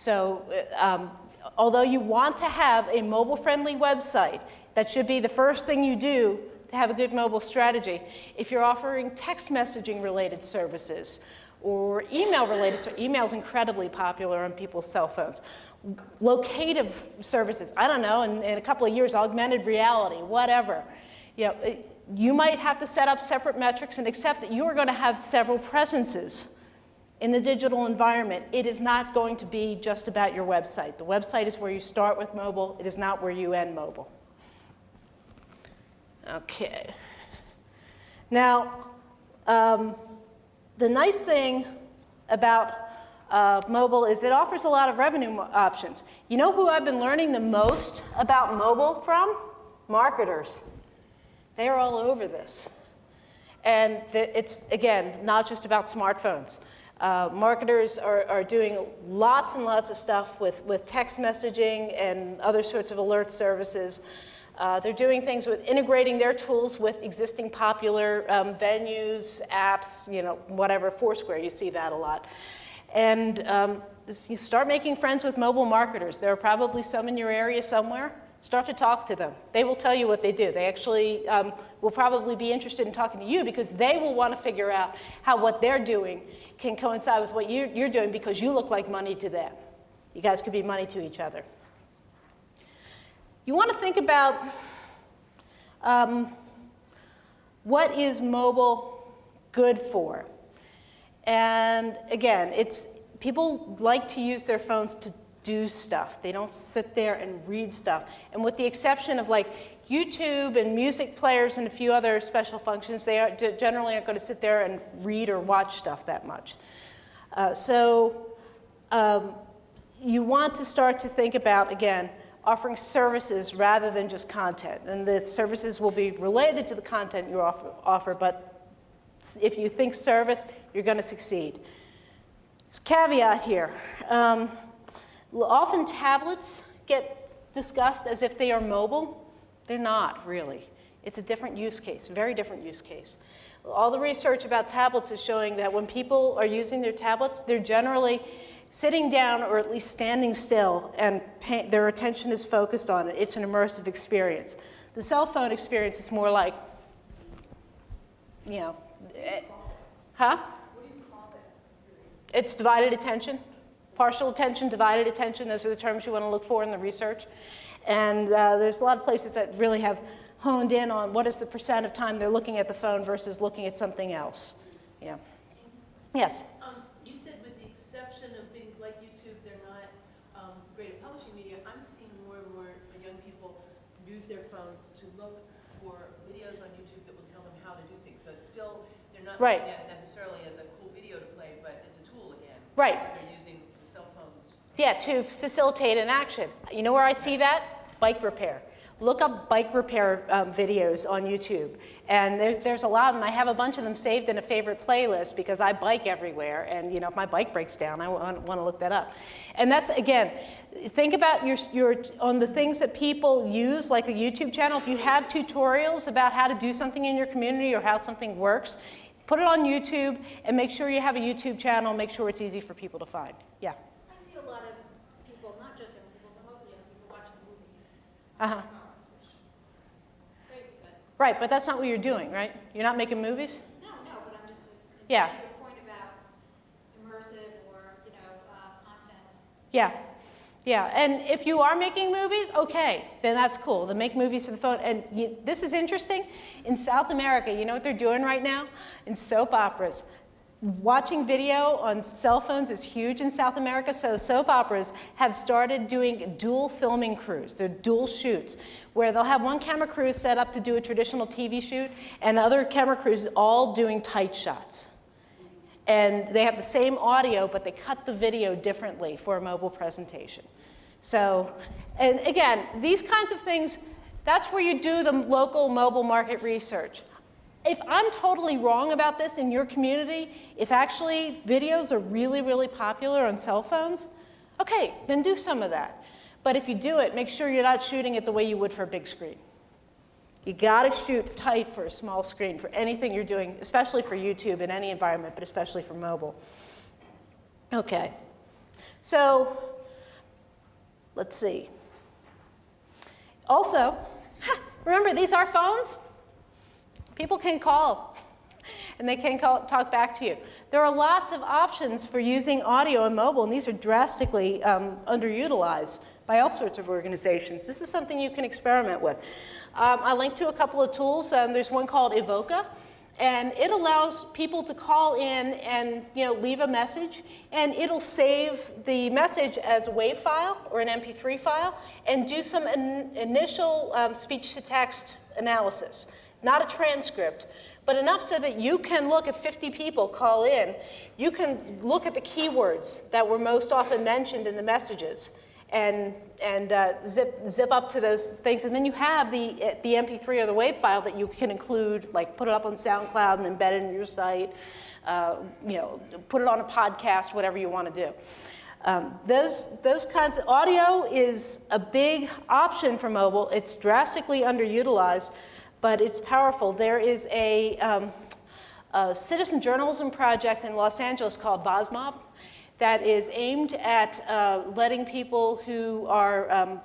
So although you want to have a mobile-friendly website, that should be the first thing you do to have a good mobile strategy. If you're offering text messaging related services or email related, so email is incredibly popular on people's cell phones. Locative services, I don't know, in a couple of years, augmented reality, whatever. You know, you might have to set up separate metrics and accept that you are going to have several presences in the digital environment. It is not going to be just about your website. The website is where you start with mobile. It is not where you end mobile. Okay. Now, the nice thing about mobile is it offers a lot of revenue options. You know who I've been learning the most about mobile from? Marketers. They are all over this. And it's, again, not just about smartphones. Marketers are doing lots and lots of stuff with text messaging and other sorts of alert services. They're doing things with integrating their tools with existing popular venues, apps, you know, whatever, Foursquare, you see that a lot. And you start making friends with mobile marketers. There are probably some in your area somewhere. Start to talk to them. They will tell you what they do. They actually will probably be interested in talking to you because they will want to figure out how what they're doing can coincide with what you're doing because you look like money to them. You guys could be money to each other. You want to think about what is mobile good for? And again, people like to use their phones to do stuff. They don't sit there and read stuff. And with the exception of like YouTube and music players and a few other special functions, they generally aren't going to sit there and read or watch stuff that much. You want to start to think about, again, offering services rather than just content. And the services will be related to the content you offer, but if you think service, you're going to succeed. There's a caveat here. Often tablets get discussed as if they are mobile. They're not, really. It's a different use case, very different use case. All the research about tablets is showing that when people are using their tablets, they're generally sitting down or at least standing still, and their attention is focused on it. It's an immersive experience. The cell phone experience is more like, you know, huh? What do you call that experience? It's divided attention. Partial attention, divided attention, those are the terms you want to look for in the research. And there's a lot of places that really have honed in on what is the percent of time they're looking at the phone versus looking at something else. Yeah. Yes? You said with the exception of things like YouTube, they're not great at publishing media. I'm seeing more and more young people use their phones to look for videos on YouTube that will tell them how to do things. So it's still, they're not right. looking at it necessarily as a cool video to play, but it's a tool again. Right. They're using the cell phones. Yeah, to facilitate an action. You know where I see that? Bike repair. Look up bike repair videos on YouTube. And there's a lot of them. I have a bunch of them saved in a favorite playlist because I bike everywhere. And you know, if my bike breaks down, I want to look that up. And that's, again, think about on the things that people use, like a YouTube channel. If you have tutorials about how to do something in your community or how something works, put it on YouTube and make sure you have a YouTube channel. Make sure it's easy for people to find. Yeah? I see a lot of people, not just young people, but mostly young people watching movies. Uh-huh. Crazy, but Right, but that's not what you're doing, right? You're not making movies? no, but I'm just Yeah. your point about immersive or content. Yeah. Yeah, and if you are making movies, okay, then that's cool. Then make movies for the phone. And this is interesting. In South America, you know what they're doing right now? In soap operas. Watching video on cell phones is huge in South America, so soap operas have started doing dual filming crews. They're dual shoots, where they'll have one camera crew set up to do a traditional TV shoot, and other camera crews all doing tight shots. And they have the same audio, but they cut the video differently for a mobile presentation. So, and again, these kinds of things, that's where you do the local mobile market research. If I'm totally wrong about this in your community, if actually videos are really, really popular on cell phones, okay, then do some of that. But if you do it, make sure you're not shooting it the way you would for a big screen. You gotta shoot tight for a small screen for anything you're doing, especially for YouTube in any environment, but especially for mobile. Okay, so Let's see. Also, remember, these are phones. People can call, and they can talk back to you. There are lots of options for using audio and mobile, and these are drastically underutilized by all sorts of organizations. This is something you can experiment with. I linked to a couple of tools. There's one called Evoca, and it allows people to call in and leave a message, and it'll save the message as a WAV file or an MP3 file and do some initial speech-to-text analysis. Not a transcript, but enough so that you can look at 50 people call in. You can look at the keywords that were most often mentioned in the messages and zip up to those things. And then you have the MP3 or the WAV file that you can include, like put it up on SoundCloud and embed it in your site, put it on a podcast, whatever you want to do. Those kinds of audio is a big option for mobile. It's drastically underutilized, but it's powerful. There is a citizen journalism project in Los Angeles called BozMob that is aimed at letting people who are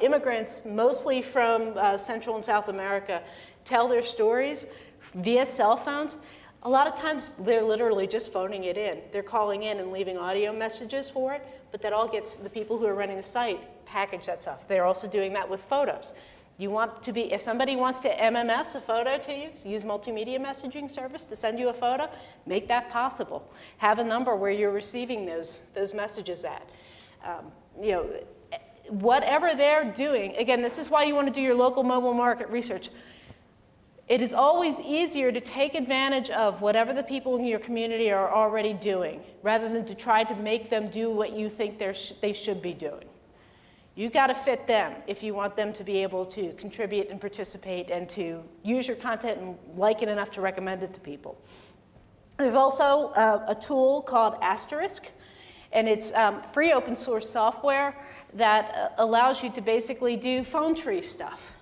immigrants, mostly from Central and South America, tell their stories via cell phones. A lot of times they're literally just phoning it in. They're calling in and leaving audio messages for it, but that all gets the people who are running the site package that stuff. They're also doing that with photos. You want to be, if somebody wants to MMS a photo to you, use multimedia messaging service to send you a photo, make that possible. Have a number where you're receiving those messages at. Whatever they're doing, again, this is why you want to do your local mobile market research. It is always easier to take advantage of whatever the people in your community are already doing, rather than to try to make them do what you think they should be doing. You got to fit them if you want them to be able to contribute and participate and to use your content and like it enough to recommend it to people. There's also a tool called Asterisk, and it's free open source software that allows you to basically do phone tree stuff.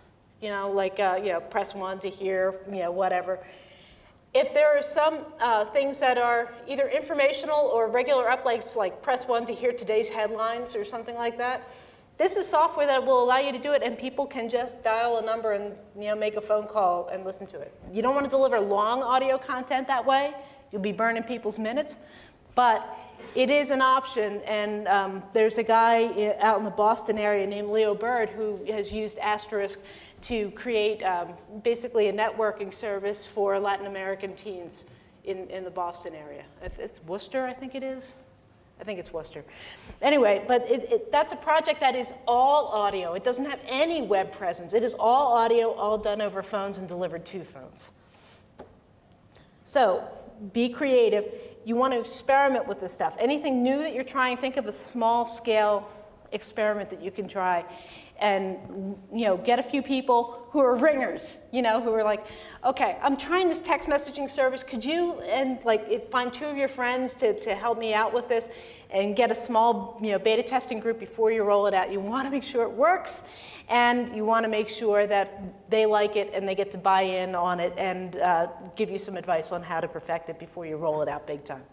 Press 1 to hear, whatever. If there are some things that are either informational or regular uplinks, like press 1 to hear today's headlines or something like that, this is software that will allow you to do it, and people can just dial a number and make a phone call and listen to it. You don't want to deliver long audio content that way. You'll be burning people's minutes. But it is an option, and there's a guy out in the Boston area named Leo Bird who has used Asterisk to create basically a networking service for Latin American teens in the Boston area. It's Worcester, I think it is. I think it's Worcester. Anyway, but that's a project that is all audio. It doesn't have any web presence. It is all audio, all done over phones and delivered to phones. So be creative. You want to experiment with this stuff. Anything new that you're trying, think of a small scale experiment that you can try. And get a few people who are ringers, who are like, okay, I'm trying this text messaging service. Could you find 2 of your friends to help me out with this, and get a small beta testing group before you roll it out. You want to make sure it works, and you want to make sure that they like it and they get to buy in on it, and give you some advice on how to perfect it before you roll it out big time.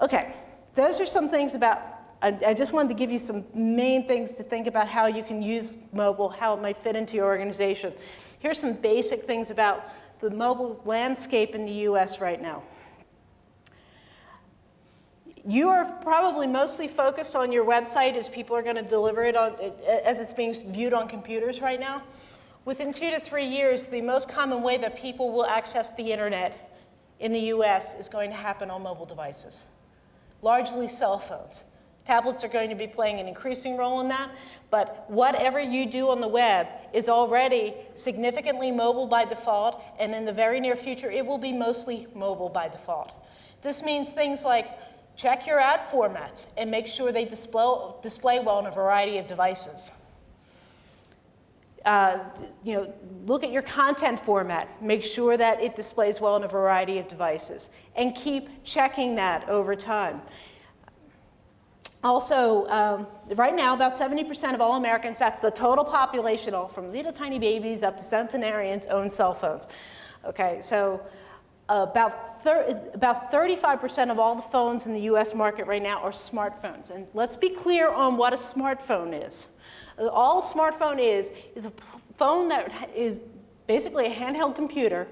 Okay, those are some things about. I just wanted to give you some main things to think about how you can use mobile, how it might fit into your organization. Here's some basic things about the mobile landscape in the US right now. You are probably mostly focused on your website as people are going to deliver it as it's being viewed on computers right now. Within 2 to 3 years, the most common way that people will access the internet in the US is going to happen on mobile devices, largely cell phones. Tablets are going to be playing an increasing role in that, but whatever you do on the web is already significantly mobile by default, and in the very near future, it will be mostly mobile by default. This means things like check your ad formats and make sure they display well on a variety of devices. Look at your content format. Make sure that it displays well on a variety of devices, and keep checking that over time. Also, right now, about 70% of all Americans, that's the total population, all from little tiny babies up to centenarians, own cell phones. Okay, so about about 35% of all the phones in the US market right now are smartphones. And let's be clear on what a smartphone is. All a smartphone is a phone that is basically a handheld computer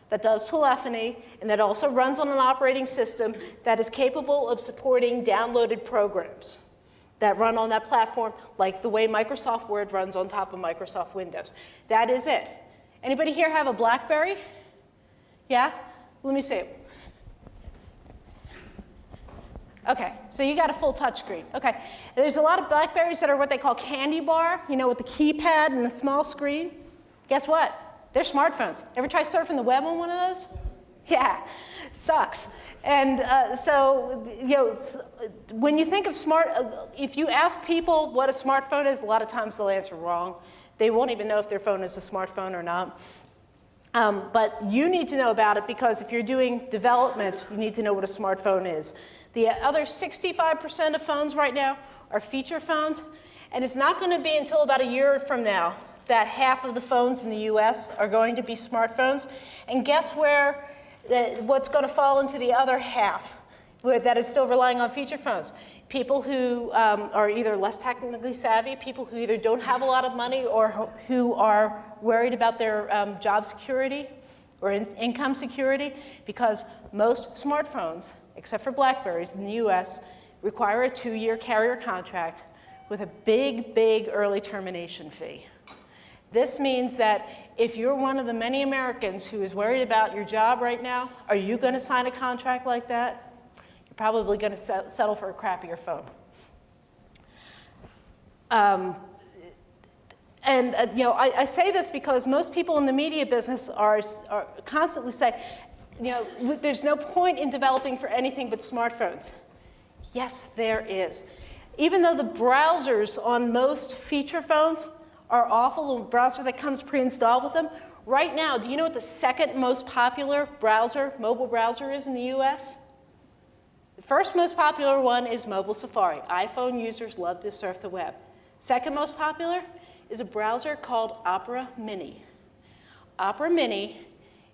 that does telephony and that also runs on an operating system that is capable of supporting downloaded programs that run on that platform, like the way Microsoft Word runs on top of Microsoft Windows. That is it. Anybody here have a BlackBerry? Yeah? Let me see it. Okay, so you got a full touchscreen. Okay, there's a lot of BlackBerries that are what they call candy bar, you know, with the keypad and the small screen. Guess what? They're smartphones. Ever try surfing the web on one of those? Yeah, sucks. And so, you know, when you think of if you ask people what a smartphone is, a lot of times they'll answer wrong. They won't even know if their phone is a smartphone or not. But you need to know about it because if you're doing development, you need to know what a smartphone is. The other 65% of phones right now are feature phones, and it's not going to be until about a year from now that half of the phones in the US are going to be smartphones. And guess what's going to fall into the other half that is still relying on feature phones? People who are either less technically savvy, people who either don't have a lot of money or who are worried about their job security or income security, because most smartphones, except for BlackBerries in the US, require a 2-year carrier contract with a big, big early termination fee. This means that if you're one of the many Americans who is worried about your job right now, are you going to sign a contract like that? You're probably going to settle for a crappier phone. You know, I say this because most people in the media business are constantly saying, you know, there's no point in developing for anything but smartphones. Yes, there is. Even though the browsers on most feature phones are awful, the browser that comes pre-installed with them, right now, do you know what the second most popular browser, mobile browser is in the US? The first most popular one is Mobile Safari. iPhone users love to surf the web. Second most popular is a browser called Opera Mini. Opera Mini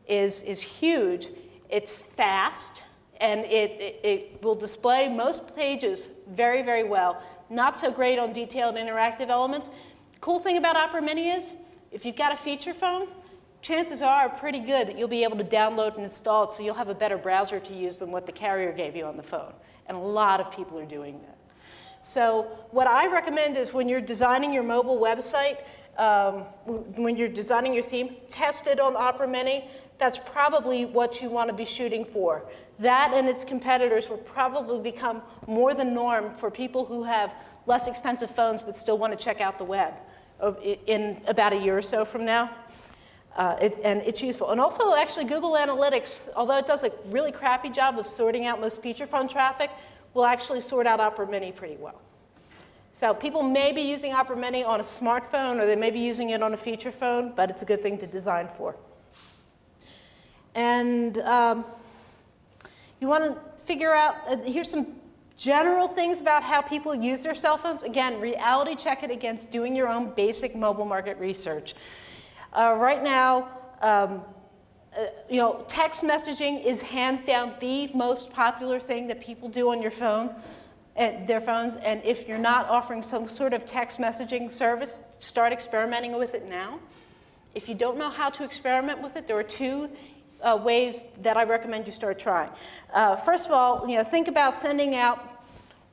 is huge, it's fast, and it will display most pages very, very well. Not so great on detailed interactive elements. Cool thing about Opera Mini is, if you've got a feature phone, chances are pretty good that you'll be able to download and install it so you'll have a better browser to use than what the carrier gave you on the phone. And a lot of people are doing that. So what I recommend is when you're designing your mobile website, when you're designing your theme, test it on Opera Mini. That's probably what you want to be shooting for. That and its competitors will probably become more the norm for people who have less expensive phones but still want to check out the web in about a year or so from now. And it's useful. And also, actually, Google Analytics, although it does a really crappy job of sorting out most feature phone traffic, will actually sort out Opera Mini pretty well. So people may be using Opera Mini on a smartphone, or they may be using it on a feature phone, but it's a good thing to design for. And you want to figure out, here's some general things about how people use their cell phones. Again, reality check it against doing your own basic mobile market research. Right now, you know, text messaging is hands down the most popular thing that people do on your phone, their phones. And if you're not offering some sort of text messaging service, start experimenting with it now. If you don't know how to experiment with it, there are two ways that I recommend you start trying. First of all, you know, think about sending out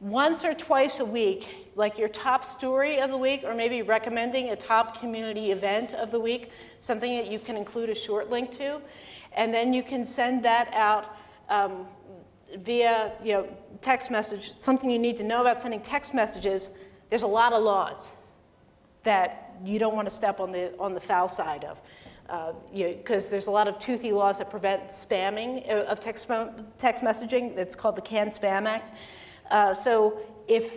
once or twice a week, like your top story of the week, or maybe recommending a top community event of the week, something that you can include a short link to, and then you can send that out via, you know, text message. Something you need to know about sending text messages, there's a lot of laws that you don't want to step on the foul side of. Because there's a lot of toothy laws that prevent spamming of text messaging. It's called the CAN-SPAM Act. So if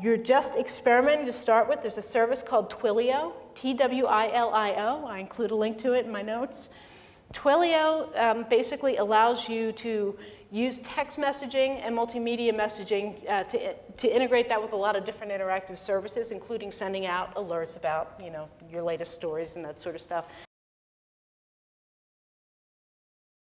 you're just experimenting to start with, there's a service called Twilio, Twilio. I include a link to it in my notes. Twilio basically allows you to use text messaging and multimedia messaging to integrate that with a lot of different interactive services, including sending out alerts about, you know, your latest stories and that sort of stuff.